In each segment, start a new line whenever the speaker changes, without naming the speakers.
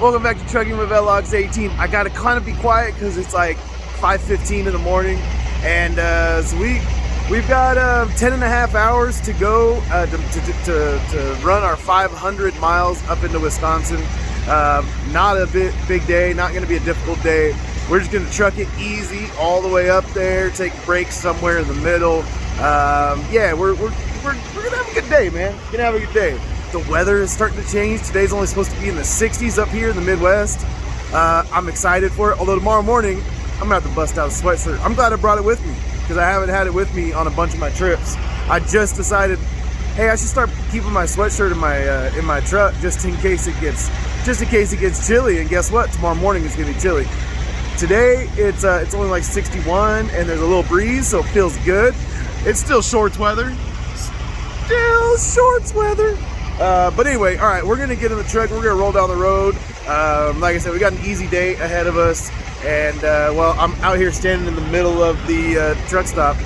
Welcome back to Trucking with Vlogs 18. I gotta kind of be quiet because it's like 5:15 in the morning, and so we've got 10 and a half hours to go to run our 500 miles up into Wisconsin. Not a big day, not gonna be a difficult day. We're just gonna truck it easy all the way up there, take breaks somewhere in the middle. Yeah, we're gonna have a good day, man. We're gonna have a good day. The weather is starting to change. Today's only supposed to be in the 60s up here in the Midwest. I'm excited for it, although tomorrow morning I'm gonna have to bust out a sweatshirt. I'm glad I brought it with me because I haven't had it with me on a bunch of my trips. I just decided, hey, I should start keeping my sweatshirt in my truck just in case it gets chilly. And guess what? Tomorrow morning it's gonna be chilly. Today it's only like 61 and there's a little breeze, so it feels good. It's still shorts weather. But anyway, all right, we're gonna get in the truck. We're gonna roll down the road. Like I said, we got an easy day ahead of us, and well, I'm out here standing in the middle of the truck stop,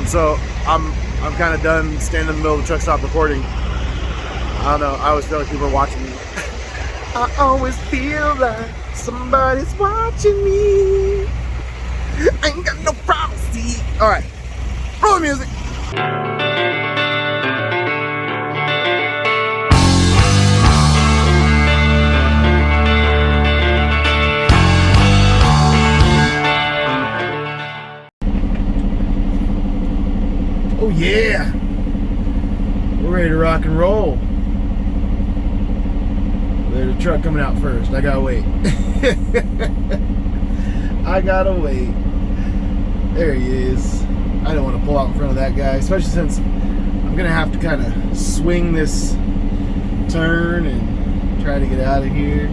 so I'm kind of done standing in the middle of the truck stop recording. I don't know. I always feel like people are watching me. I always feel like somebody's watching me. I ain't got no privacy. All right, roll the music. Oh yeah, we're ready to rock and roll. There's a truck coming out first. I gotta wait. I gotta wait. There he is. I don't want to pull out in front of that guy, especially since I'm gonna have to kind of swing this turn and try to get out of here.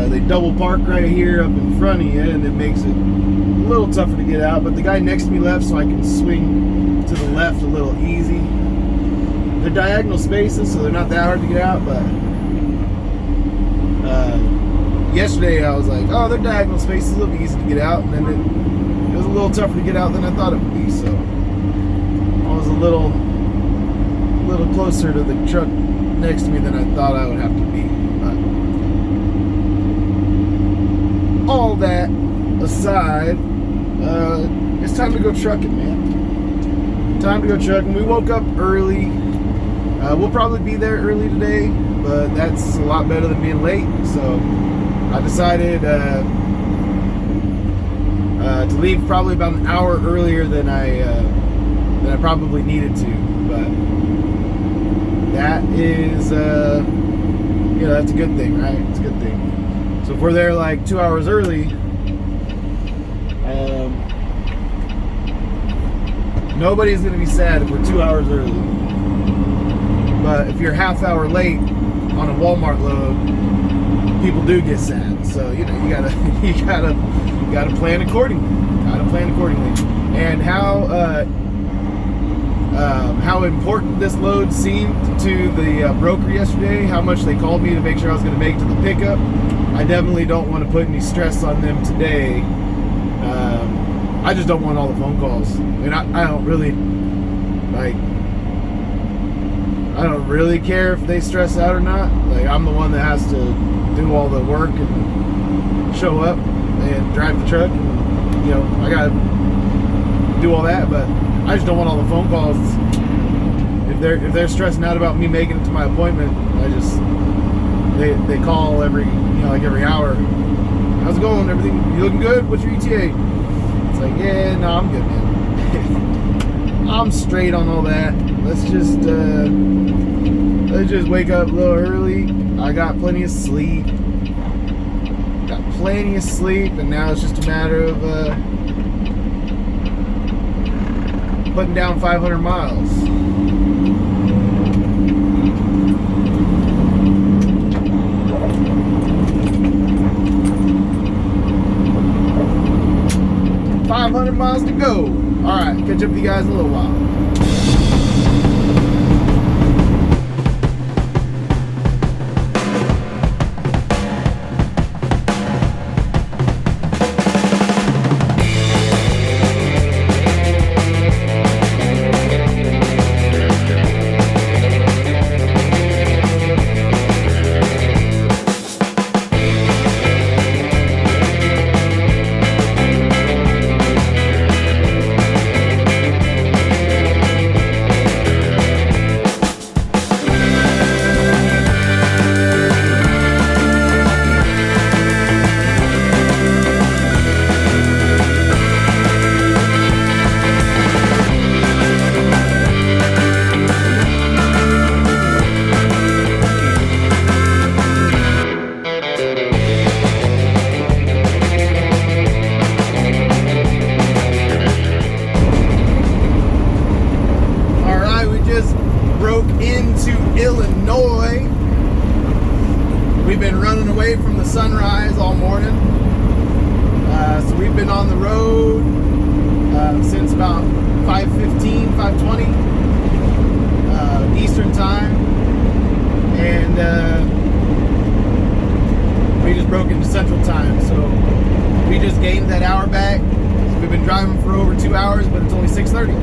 They double park right here up in front of you, and it makes it a little tougher to get out, but the guy next to me left, so I can swing to the left a little easy. They're diagonal spaces, so they're not that hard to get out, but yesterday I was like, oh, they're diagonal spaces, a little easy to get out, and then it was a little tougher to get out than I thought it would be, so I was a little closer to the truck next to me than I thought I would have to be. But all that aside, it's time to go trucking, man. Time to go trucking. We woke up early. We'll probably be there early today, but that's a lot better than being late. So I decided to leave probably about an hour earlier than I probably needed to. But that is, that's a good thing, right? It's a good thing. So if we're there like 2 hours early, nobody's going to be sad if we're 2 hours early. But if you're half hour late on a Walmart load, people do get sad. So you gotta plan accordingly. And how important this load seemed to the broker yesterday, how much they called me to make sure I was going to make it to the pickup, I definitely don't want to put any stress on them today. I just don't want all the phone calls. And I don't really care if they stress out or not. Like, I'm the one that has to do all the work and show up and drive the truck, and I gotta do all that. But I just don't want all the phone calls. If they're stressing out about me making it to my appointment, they call every hour. How's it going? Everything, you looking good? What's your ETA? It's like, yeah, no, I'm good, man. I'm straight on all that. Let's just wake up a little early. I got plenty of sleep. And now it's just a matter of putting down 500 miles. Miles to go. All right, catch up with you guys in a little while. Illinois. We've been running away from the sunrise all morning. So we've been on the road since about 5:15, 5:20 Eastern time. And we just broke into Central time. So we just gained that hour back. So we've been driving for over 2 hours, but it's only 6:30.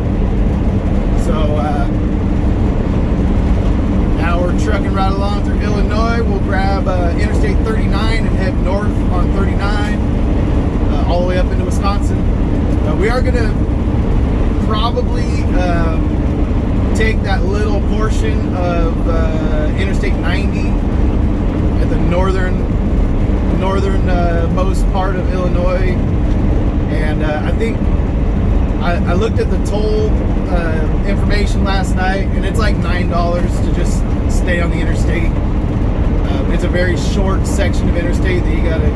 So now we're trucking right along through Illinois. We'll grab Interstate 39 and head north on 39 all the way up into Wisconsin. We are going to probably take that little portion of Interstate 90 at the northernmost part of Illinois. And I think I looked at the toll information last night, and it's like $9 to just stay on the interstate. It's a very short section of interstate that you got to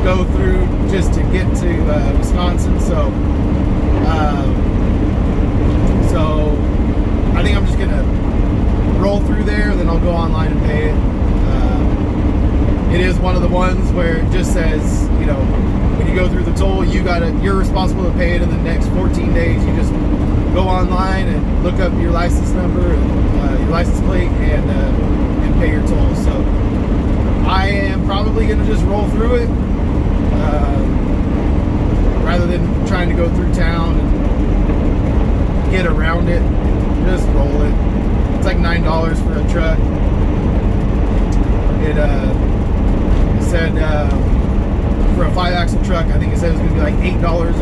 go through just to get to Wisconsin. So I think I'm just gonna roll through there, and then I'll go online and pay it. It is one of the ones where it just says, you know, when you go through the toll, you're responsible to pay it in the next 14 days. You just go online and look up your license number and your license plate and pay your toll. So I am probably going to just roll through it rather than trying to go through town and get around it. Just roll it. It's like $9 for a truck. It said for a 5-axle truck, I think it said it was going to be like $8.42 or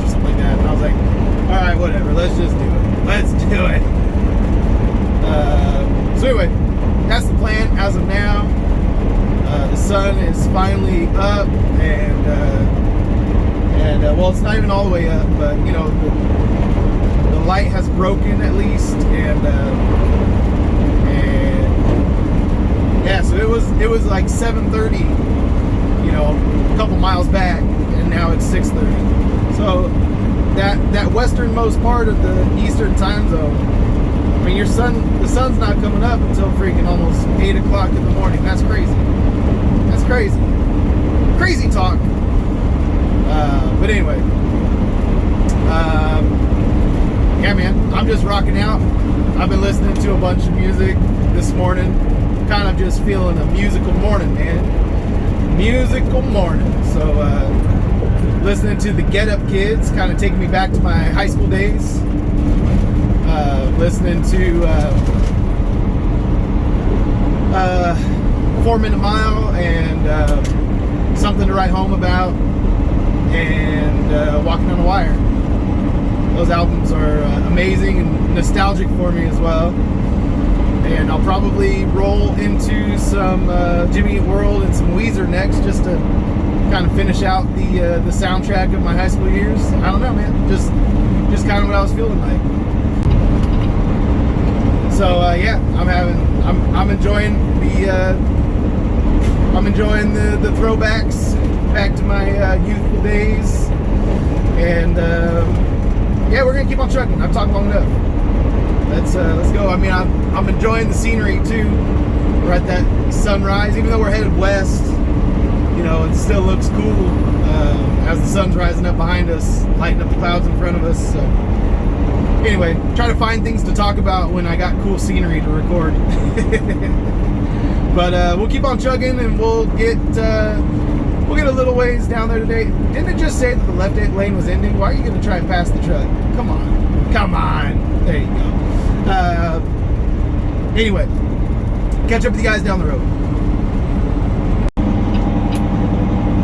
something like that. And I was like, all right, whatever. Let's just do it. Let's do it. So anyway, that's the plan as of now. The sun is finally up, and well, it's not even all the way up, but you know, the light has broken at least, and yeah, so it was like 7:30, you know, a couple miles back, and now it's 6:30. So that westernmost part of the Eastern time zone, I mean, the sun's not coming up until freaking almost 8 o'clock in the morning. That's crazy. That's crazy. Crazy talk. But anyway, yeah, man, I'm just rocking out. I've been listening to a bunch of music this morning. Kind of just feeling a musical morning, man. Musical morning. So, listening to the Get Up Kids, kind of taking me back to my high school days. Listening to 4 Minute Mile and Something to Write Home About and Walking on a Wire. Those albums are amazing and nostalgic for me as well. And I'll probably roll into some Jimmy Eat World and some Weezer next, just to kind of finish out the soundtrack of my high school years. I don't know, man. Just kind of what I was feeling like. So yeah, I'm enjoying the throwbacks back to my youthful days, and yeah, we're gonna keep on trucking. I've talked long enough. Let's go. I mean, I'm enjoying the scenery too. We're at that sunrise, even though we're headed west. You know, it still looks cool as the sun's rising up behind us, lighting up the clouds in front of us. So anyway, try to find things to talk about when I got cool scenery to record. But we'll keep on chugging, and we'll get a little ways down there today. Didn't it just say that the left lane was ending? Why are you going to try and pass the truck? Come on. There you go. Anyway, catch up with you guys down the road.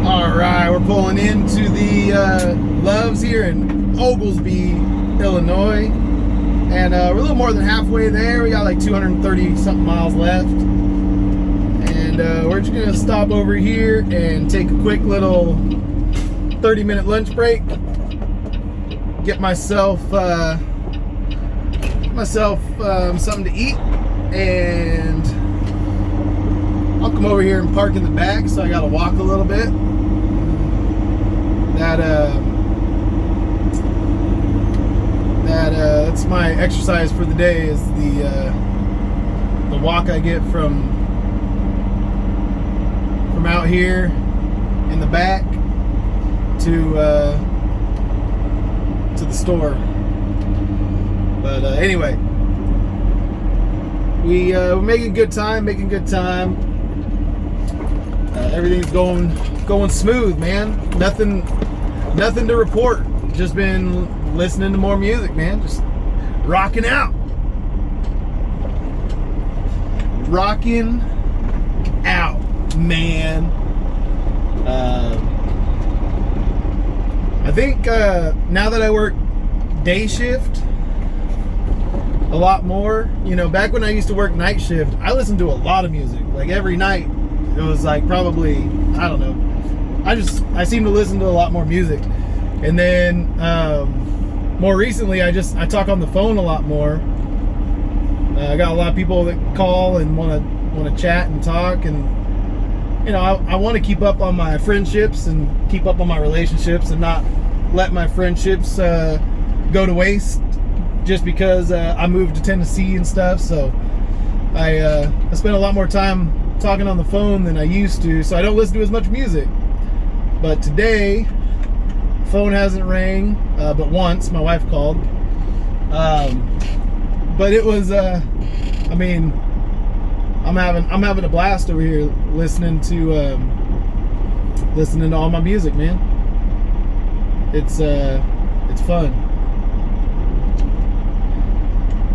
All right, we're pulling into the Loves here in Oglesby, Illinois, and we're a little more than halfway there. We got like 230 something miles left, and we're just gonna stop over here and take a quick little 30-minute lunch break, get myself something to eat, and I'll come over here and park in the back, so I gotta walk a little bit. That's my exercise for the day, is
walk I get from out here in the back to the store. But anyway, we're making good time. Everything's going smooth, man. Nothing to report. Just been listening to more music, man. Just rocking out, man. I think now that I work day shift a lot more, you know, back when I used to work night shift, I listened to a lot of music. Like every night, it was like probably, I don't know. I seem to listen to a lot more music. And then more recently, I talk on the phone a lot more. I got a lot of people that call and want to chat and talk, and you know, I want to keep up on my friendships and keep up on my relationships and not let my friendships go to waste just because I moved to Tennessee and stuff. So I spend a lot more time talking on the phone than I used to, so I don't listen to as much music. But today, phone hasn't rang, but once my wife called. But it was, I mean, I'm having a blast over here listening to all my music, man. It's fun.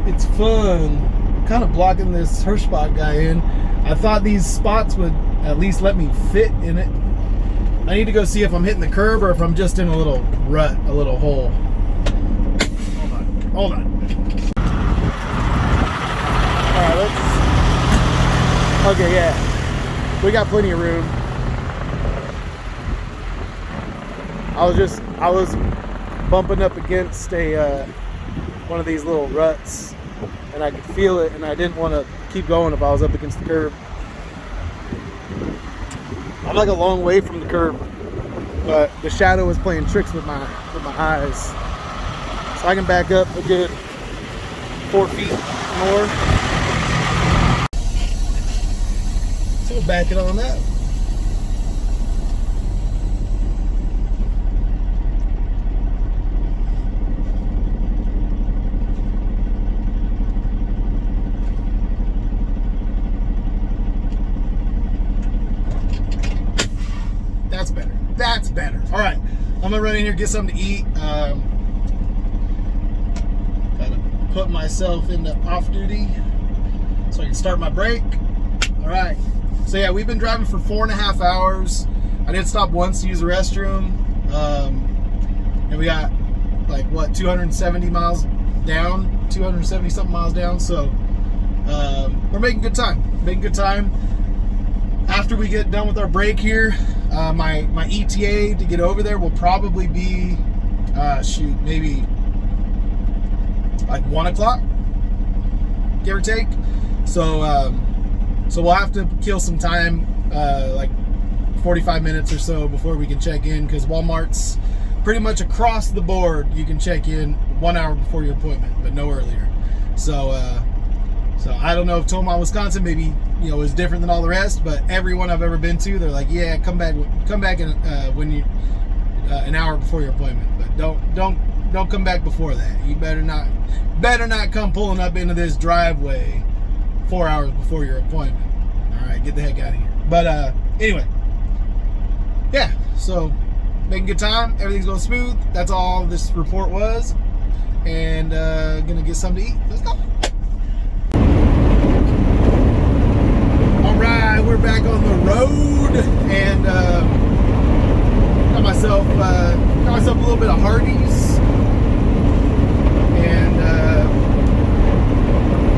It's fun. I'm kind of blocking this Hirschbach guy in. I thought these spots would at least let me fit in it. I need to go see if I'm hitting the curb or if I'm just in a little rut, a little hole. Hold on. Alright, okay, yeah. We got plenty of room. I was bumping up against one of these little ruts, and I could feel it, and I didn't want to keep going if I was up against the curb. I'm like a long way from the curb, but the shadow was playing tricks with my eyes. So I can back up a good 4 feet more. So we'll back it on up. That's better. All right, I'm gonna run in here, get something to eat. Gotta put myself into off duty so I can start my break. All right. So yeah, we've been driving for 4.5 hours. I did stop once to use the restroom, and we got like what 270 miles down, 270 something miles down. So we're making good time. After we get done with our break here, my ETA to get over there will probably be maybe like 1 o'clock, give or take. So we'll have to kill some time, like 45 minutes or so before we can check in, because Walmart's pretty much across the board. You can check in 1 hour before your appointment, but no earlier. So I don't know if Tomah, Wisconsin, maybe, you know, is different than all the rest, but everyone I've ever been to, they're like, yeah, come back in, when you an hour before your appointment, but don't come back before that. You better not come pulling up into this driveway 4 hours before your appointment. All right, get the heck out of here. But anyway, yeah. So making good time. Everything's going smooth. That's all this report was. And gonna get something to eat. Let's go. Alright, we're back on the road, and got myself a little bit of Hardee's, and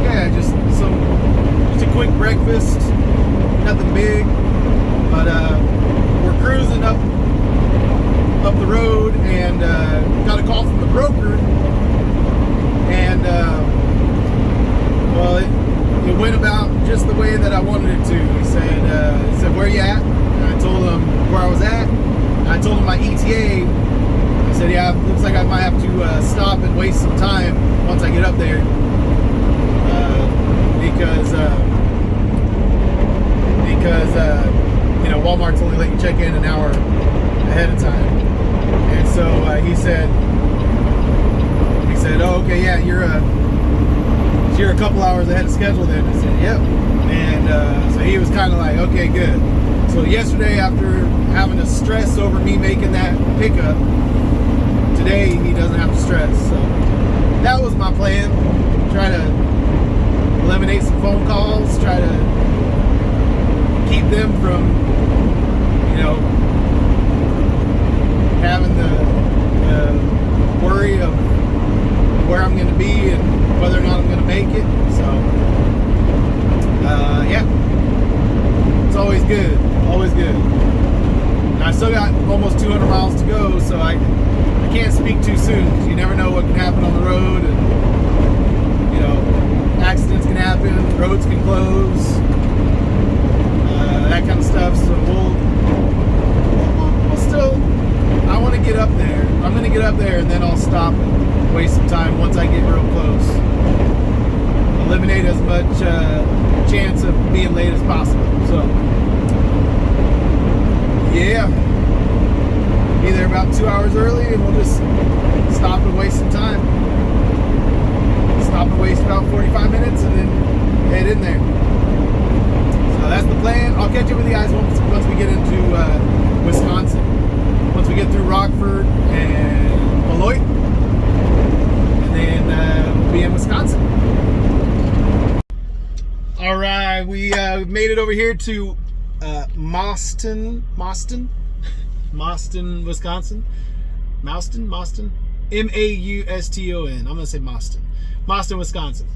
yeah, just a quick breakfast, nothing big, but we're cruising up the road, and got a call from the broker, and well, it went about just the way that I wanted it to. He said, where you at? And I told him where I was at. And I told him my ETA. I said, yeah, looks like I might have to stop and waste some time once I get up there. Because can check in an hour ahead of time. And so he said, oh, okay, yeah, you're a couple hours ahead of schedule then. I said, yep. And so he was kind of like, okay, good. So yesterday, after having to stress over me making that pickup, today he doesn't have to stress. So that was my plan. Try to eliminate some phone calls, try to keep them from, having the worry of where I'm going to be and whether or not I'm going to make it. So, yeah, it's always good, always good. And I still got almost 200 miles to go, so I can't speak too soon because you never know what can happen on the road, and accidents can happen, roads can close, that kind of stuff. So we'll still. I want to get up there. I'm going to get up there, and then I'll stop and waste some time once I get real close. Eliminate as much chance of being late as possible. So, yeah. Be there about 2 hours early, and we'll just stop and waste some time. Stop and waste about 45 minutes, and then head in there. So that's the plan. I'll catch up with you guys once we get into Wisconsin. Once we get through Rockford and Beloit, and then we'll be in Wisconsin. All right, we made it over here to Mauston, Wisconsin. Mauston, Mauston. I'm gonna say Mauston, Wisconsin.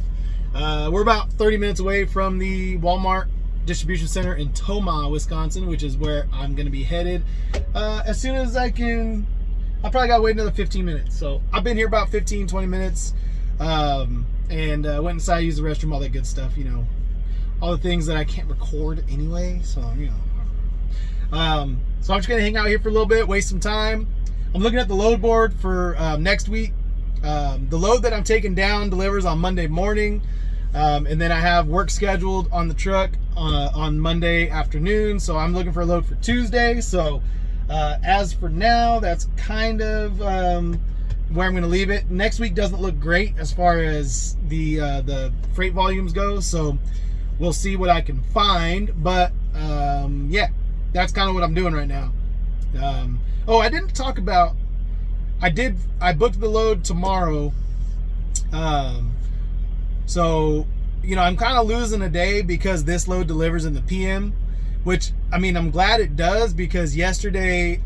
We're about 30 minutes away from the Walmart distribution center in Tomah, Wisconsin, which is where I'm going to be headed as soon as I can. I probably got to wait another 15 minutes. So I've been here about 15-20 minutes, and went inside, used the restroom, all that good stuff, all the things that I can't record anyway. So so I'm just going to hang out here for a little bit, waste some time. I'm looking at the load board for next week. The load that I'm taking down delivers on Monday morning. And then I have work scheduled on the truck on Monday afternoon. So I'm looking for a load for Tuesday. So as for now, that's kind of where I'm going to leave it. Next week doesn't look great as far as the freight volumes go. So we'll see what I can find. But yeah, that's kind of what I'm doing right now. I didn't talk about, I booked the load tomorrow. So, I'm kind of losing a day because this load delivers in the PM, which, I'm glad it does, because yesterday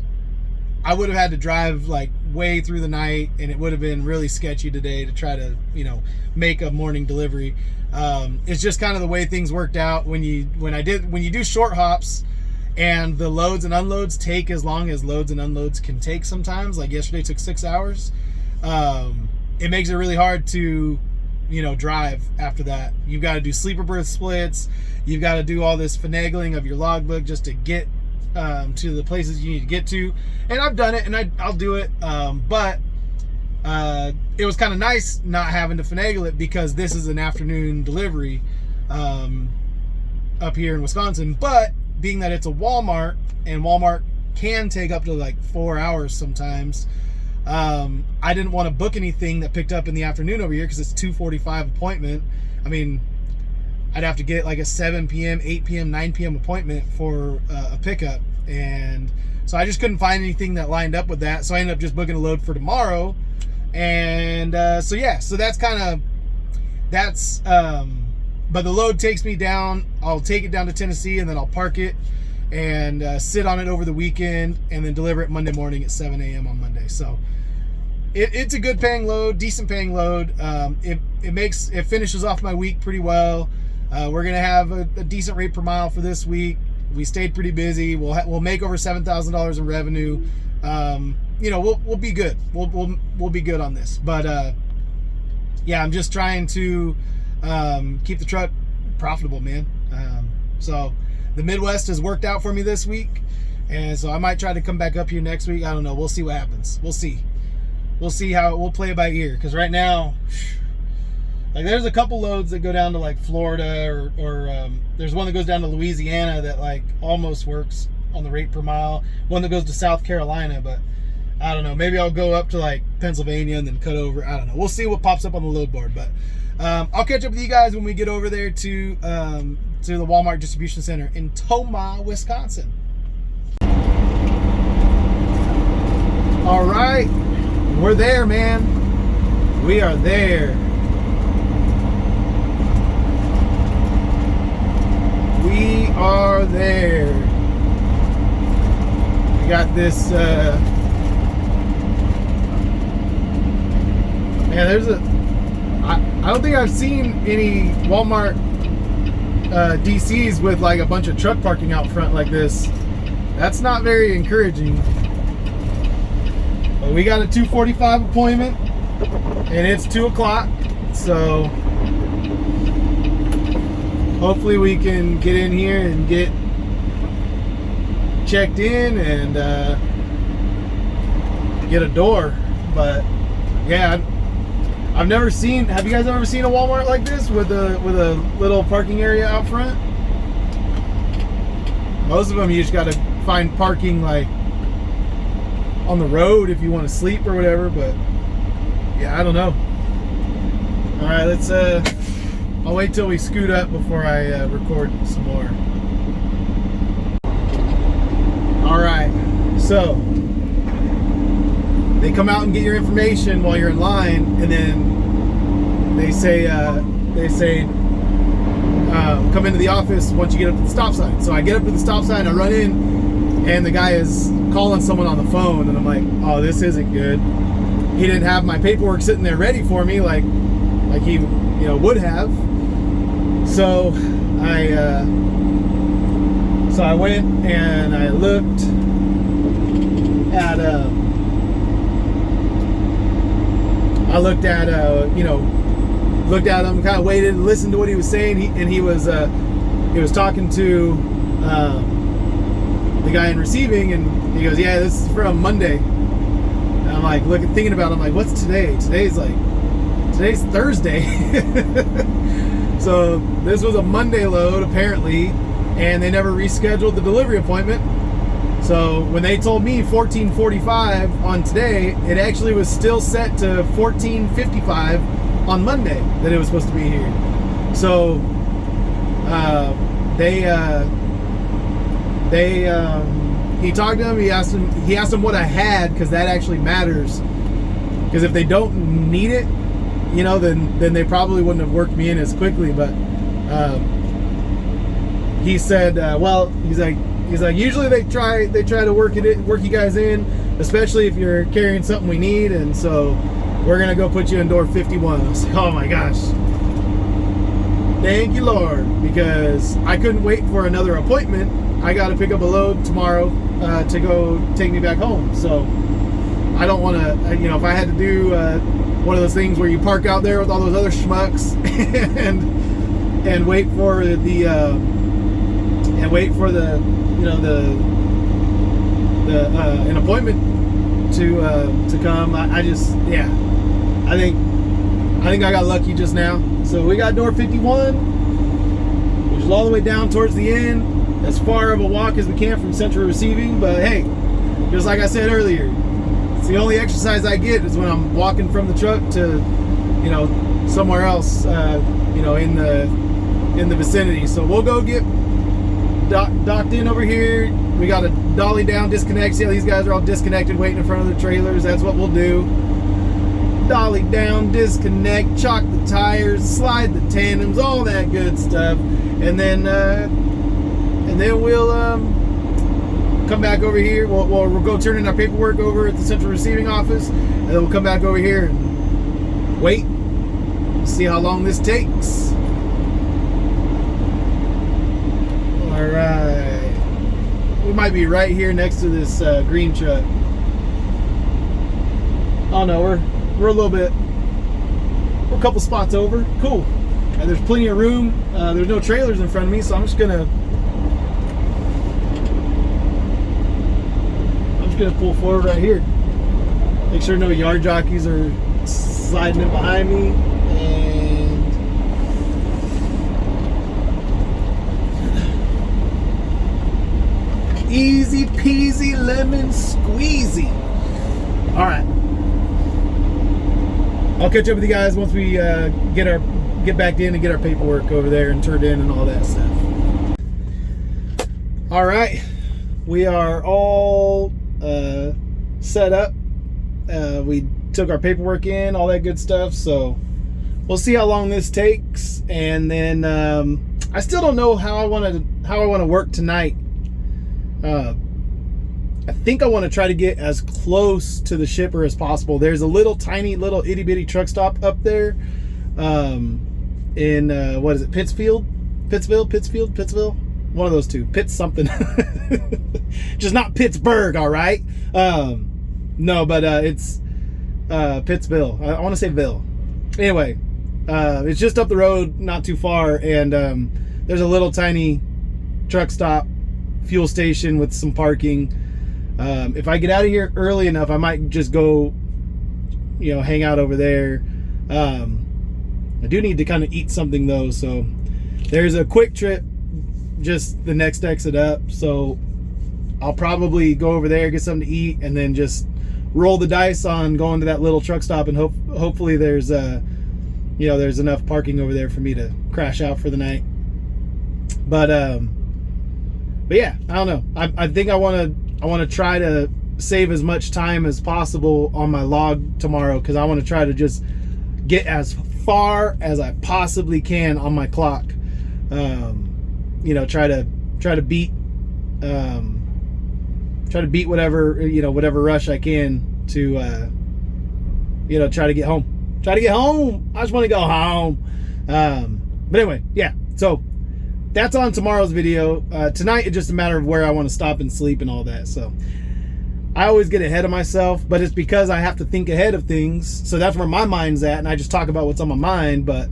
I would have had to drive like way through the night, and it would have been really sketchy today to try to, make a morning delivery. It's just kind of the way things worked out when you do short hops, and the loads and unloads take as long as loads and unloads can take sometimes. Like yesterday took 6 hours. It makes it really hard to drive after that. You've got to do sleeper berth splits. You've got to do all this finagling of your logbook just to get to the places you need to get to. And I've done it, and I'll do it. But it was kind of nice not having to finagle it, because this is an afternoon delivery up here in Wisconsin. But being that it's a Walmart, and Walmart can take up to like 4 hours sometimes, I didn't want to book anything that picked up in the afternoon over here, because it's 2:45 appointment. I'd have to get like a 7 p.m., 8 p.m., 9 p.m. appointment for a pickup. And so I just couldn't find anything that lined up with that. So I ended up just booking a load for tomorrow. And so that's but the load takes me down. I'll take it down to Tennessee, and then I'll park it and sit on it over the weekend, and then deliver it Monday morning at 7 a.m. on Monday. So it's a good paying load, decent paying load. It finishes off my week pretty well. We're gonna have a decent rate per mile for this week. We stayed pretty busy. We'll make over $7,000 in revenue. We'll be good. We'll be good on this. But yeah, I'm just trying to keep the truck profitable, man. So the Midwest has worked out for me this week, and so I might try to come back up here next week. I don't know. We'll see what happens. We'll see how we'll play it by ear, because right now, like, there's a couple loads that go down to like Florida, or there's one that goes down to Louisiana that like almost works on the rate per mile. One that goes to South Carolina, but I don't know. Maybe I'll go up to like Pennsylvania and then cut over. I don't know. We'll see what pops up on the load board. But I'll catch up with you guys when we get over there to the Walmart distribution center in Tomah, Wisconsin. All right, we're there, man. We are there. We are there. We got this. Man, there's I don't think I've seen any Walmart DCs with like a bunch of truck parking out front like this. That's not very encouraging. But we got a 2:45 appointment, and it's 2 o'clock, so hopefully we can get in here and get checked in and get a door. But yeah, I've never seen. Have you guys ever seen a Walmart like this with a little parking area out front? Most of them you just got to find parking like on the road if you want to sleep or whatever. But yeah, I don't know. All right, let's. I'll wait till we scoot up before I record some more. All right, so they come out and get your information while you're in line, and then they say come into the office once you get up to the stop sign. So I get up to the stop sign, I run in, and the guy is calling someone on the phone, and I'm like, oh, this isn't good. He didn't have my paperwork sitting there ready for me like he would have. So I went and I looked at him, kind of waited and listened to what he was saying. He was talking to the guy in receiving, and he goes, yeah, this is from Monday. And I'm like, thinking about it, I'm like, what's today? Today's Thursday. So this was a Monday load apparently, and they never rescheduled the delivery appointment. So when they told me 14:45 on today, it actually was still set to 14:55 on Monday that it was supposed to be here. So he talked to him. He asked him what I had, because that actually matters. Because if they don't need it, then they probably wouldn't have worked me in as quickly. But he said, he's like usually they try to work you guys in, especially if you're carrying something we need, and so we're gonna go put you in door 51. I was like, oh my gosh, thank you, Lord, because I couldn't wait for another appointment. I got to pick up a load tomorrow to go take me back home. So I don't want to, if I had to do one of those things where you park out there with all those other schmucks and wait for an appointment to come. I think I got lucky just now. So we got door 51, which is all the way down towards the end, as far of a walk as we can from central receiving. But hey, just like I said earlier, it's the only exercise I get is when I'm walking from the truck to somewhere else in the vicinity. So we'll go get docked in over here. We got to dolly down, disconnect. See how these guys are all disconnected waiting in front of the trailers? That's what we'll do. Dolly down, disconnect, chock the tires, slide the tandems, all that good stuff, and then we'll come back over here. We'll go turn in our paperwork over at the central receiving office, and then we'll come back over here and wait, see how long this takes. All right, we might be right here next to this green truck. Oh no, we're a little bit, we're a couple spots over. Cool. And there's plenty of room. There's no trailers in front of me, so I'm just gonna pull forward right here. Make sure no yard jockeys are sliding in behind me. And Easy peasy lemon squeezy. All right. I'll catch up with you guys once we get back in and get our paperwork over there and turned in and all that stuff. All right. We are all set up. We took our paperwork in, all that good stuff. So we'll see how long this takes, and then I still don't know how I want to work tonight. I think I want to try to get as close to the shipper as possible. There's a little tiny little itty bitty truck stop up there, in what is it, Pittsville, one of those two, Pitts something, just not Pittsburgh. All right, no, but it's Pittsville. I want to say Ville. Anyway, it's just up the road, not too far, and there's a little tiny truck stop, fuel station with some parking. If I get out of here early enough, I might just go, hang out over there. I do need to kind of eat something though, so there's a quick trip just the next exit up, so I'll probably go over there, get something to eat, and then just roll the dice on going to that little truck stop, and hopefully there's there's enough parking over there for me to crash out for the night. But yeah, I don't know. I think I want to try to save as much time as possible on my log tomorrow, because I want to try to just get as far as I possibly can on my clock. Try to beat whatever rush I can to try to get home. I just want to go home. But anyway, yeah. So that's on tomorrow's video. Tonight it's just a matter of where I want to stop and sleep and all that. So I always get ahead of myself, but it's because I have to think ahead of things. So that's where my mind's at, and I just talk about what's on my mind. But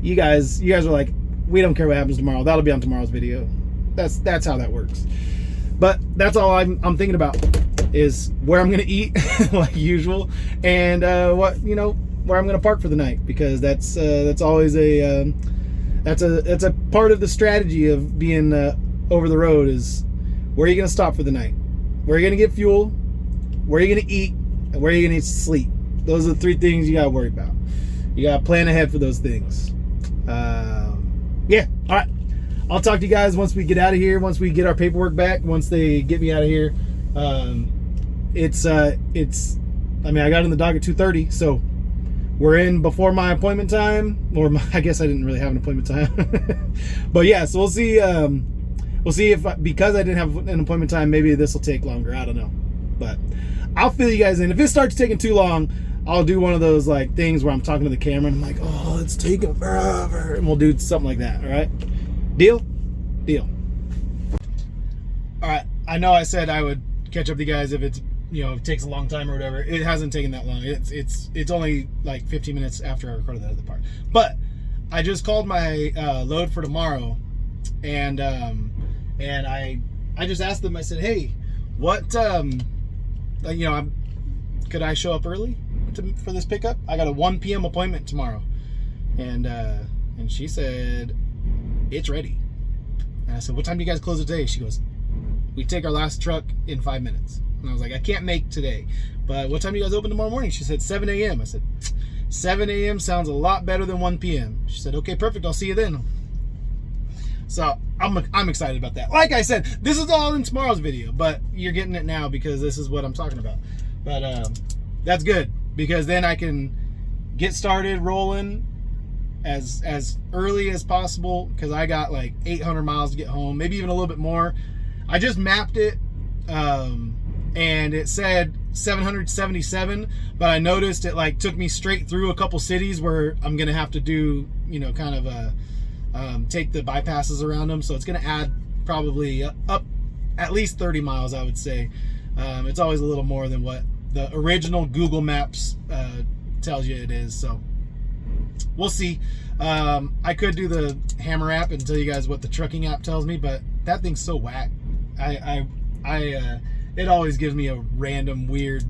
you guys are like, we don't care what happens tomorrow. That'll be on tomorrow's video. That's how that works. But that's all I'm thinking about, is where I'm gonna eat like usual, and where I'm gonna park for the night, because that's always that's a part of the strategy of being over the road, is where are you gonna stop for the night, where are you gonna get fuel, where are you gonna eat, and where are you gonna sleep. Those are the three things you gotta worry about. You gotta plan ahead for those things. Yeah, all right. I'll talk to you guys once we get out of here, once we get our paperwork back, once they get me out of here. I got in the dog at 2:30, so we're in before my appointment time, or I guess I didn't really have an appointment time. But yeah, so we'll see if, because I didn't have an appointment time, maybe this will take longer. I don't know, but I'll fill you guys in. If it starts taking too long, I'll do one of those like things where I'm talking to the camera and I'm like, oh, it's taking forever, and we'll do something like that. All right, deal. All right, I know I said I would catch up with you guys if it's, if it takes a long time or whatever. It hasn't taken that long. It's only like 15 minutes after I recorded that other part. But I just called my load for tomorrow, and I just asked them. I said, hey, what could I show up early for this pickup? I got a 1 p.m. appointment tomorrow, and she said it's ready. And I said, what time do you guys close today? She goes, we take our last truck in 5 minutes. And I was like, I can't make today, but what time do you guys open tomorrow morning? She said 7 a.m. I said, 7 a.m. sounds a lot better than 1 p.m. She said, okay, perfect. I'll see you then. So I'm excited about that. Like I said, this is all in tomorrow's video, but you're getting it now because this is what I'm talking about. But that's good, because then I can get started rolling as early as possible, because I got like 800 miles to get home, maybe even a little bit more. I just mapped it, and it said 777, but I noticed it like took me straight through a couple cities where I'm gonna have to do, kind of take the bypasses around them. So it's gonna add probably up at least 30 miles, I would say. It's always a little more than what the original Google Maps tells you it is. So we'll see. I could do the Hammer app and tell you guys what the trucking app tells me, but that thing's so whack. It always gives me a random weird,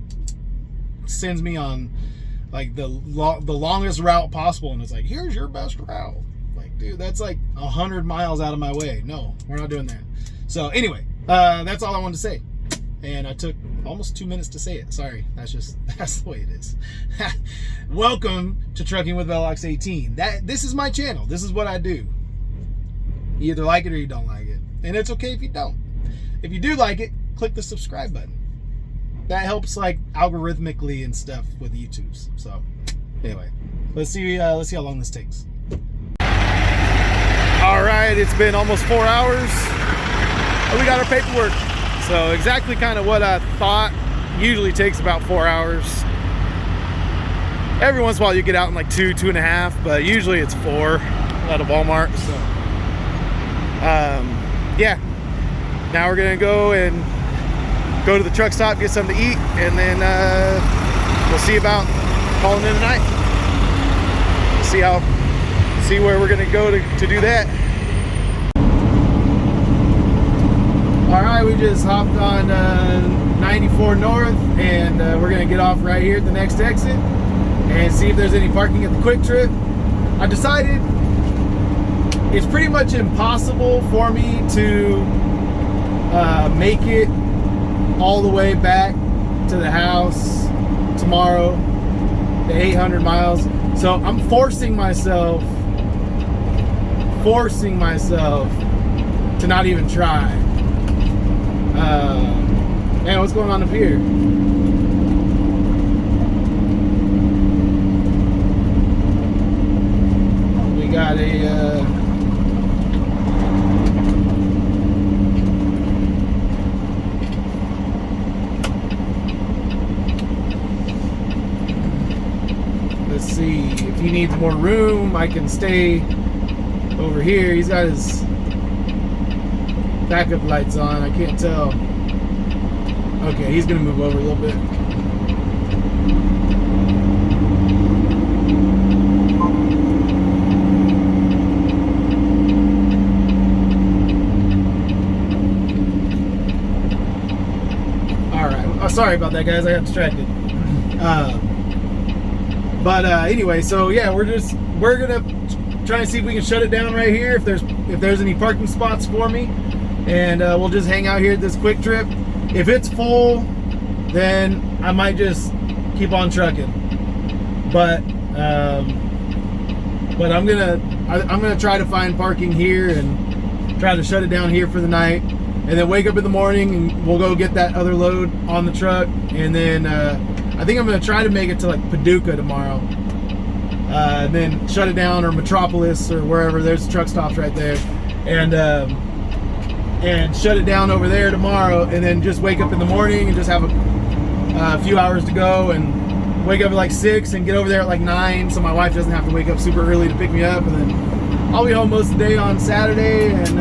sends me on like the longest route possible, and it's like, here's your best route. Like, dude, that's like 100 miles out of my way. No, we're not doing that. So anyway, that's all I wanted to say. And I took almost 2 minutes to say it. Sorry, that's the way it is. Welcome to Trucking with Velox 18. This is my channel. This is what I do. You either like it or you don't like it. And it's okay if you don't. If you do like it, click the subscribe button. That helps like algorithmically and stuff with YouTube's. So anyway, let's see how long this takes.
All right, it's been almost 4 hours. We got our paperwork. So exactly kind of what I thought. Usually takes about 4 hours. Every once in a while you get out in like 2.5, but usually it's 4 out of Walmart. So yeah, now we're gonna go to the truck stop, get something to eat, and then we'll see about calling in tonight. See where we're gonna go to do that. All right, we just hopped on 94 North, and we're gonna get off right here at the next exit and see if there's any parking at the Quick Trip. I decided it's pretty much impossible for me to make it all the way back to the house tomorrow, the 800 miles. So I'm forcing myself to not even try. Man, what's going on up here? We got a let's see, if he needs more room, I can stay over here. He's got his backup lights on. I can't tell. Okay, he's gonna move over a little bit. All right. Oh, sorry about that, guys. I got distracted. But anyway, so yeah, we're gonna try and see if we can shut it down right here. If there's any parking spots for me. And we'll just hang out here at this Quick Trip. If it's full, then I might just keep on trucking. But I'm gonna try to find parking here and try to shut it down here for the night, and then wake up in the morning and we'll go get that other load on the truck. And then I think I'm gonna try to make it to like Paducah tomorrow, and then shut it down, or Metropolis, or wherever. There's truck stops right there, and shut it down over there tomorrow, and then just wake up in the morning and just have a few hours to go, and wake up at like 6 and get over there at like 9, so my wife doesn't have to wake up super early to pick me up. And then I'll be home most of the day on Saturday and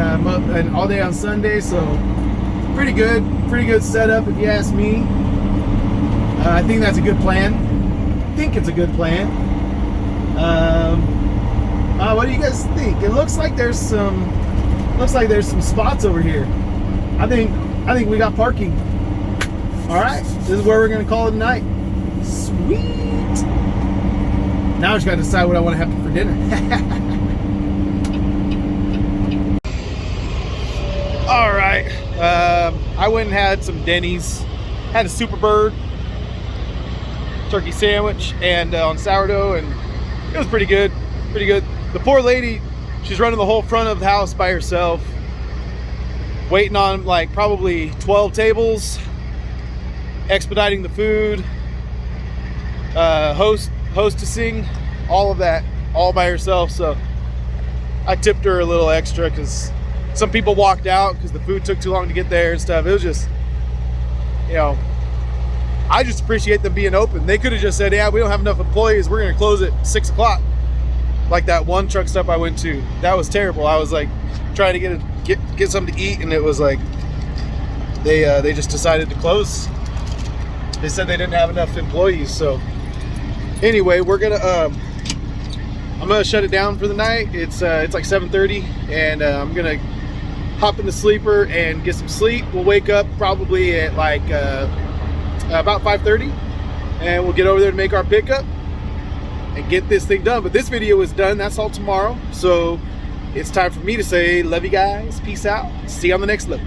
all day on Sunday. So pretty good setup if you ask me. I think that's a good plan. I think it's a good plan. What do you guys think? It looks like there's some spots over here. I think we got parking. All right, this is where we're gonna call it a night. Sweet. Now I just gotta decide what I want to have for dinner. All right, I went and had some Denny's. Had a Superbird turkey sandwich and on sourdough, and it was pretty good. The poor lady, she's running the whole front of the house by herself, waiting on like probably 12 tables, expediting the food, hostessing, all of that, all by herself. So I tipped her a little extra because some people walked out because the food took too long to get there and stuff. It was just, I just appreciate them being open. They could have just said, yeah, we don't have enough employees, we're gonna close at 6 o'clock. Like that one truck stop I went to, that was terrible. I was like trying to get something to eat, and it was like they just decided to close. They said they didn't have enough employees. So anyway, I'm gonna shut it down for the night. It's like 7:30, and I'm gonna hop in the sleeper and get some sleep. We'll wake up probably at like about 5:30, and we'll get over there to make our pickup and get this thing done. But this video is done. That's all tomorrow. So it's time for me to say, love you guys. Peace out. See you on the next level.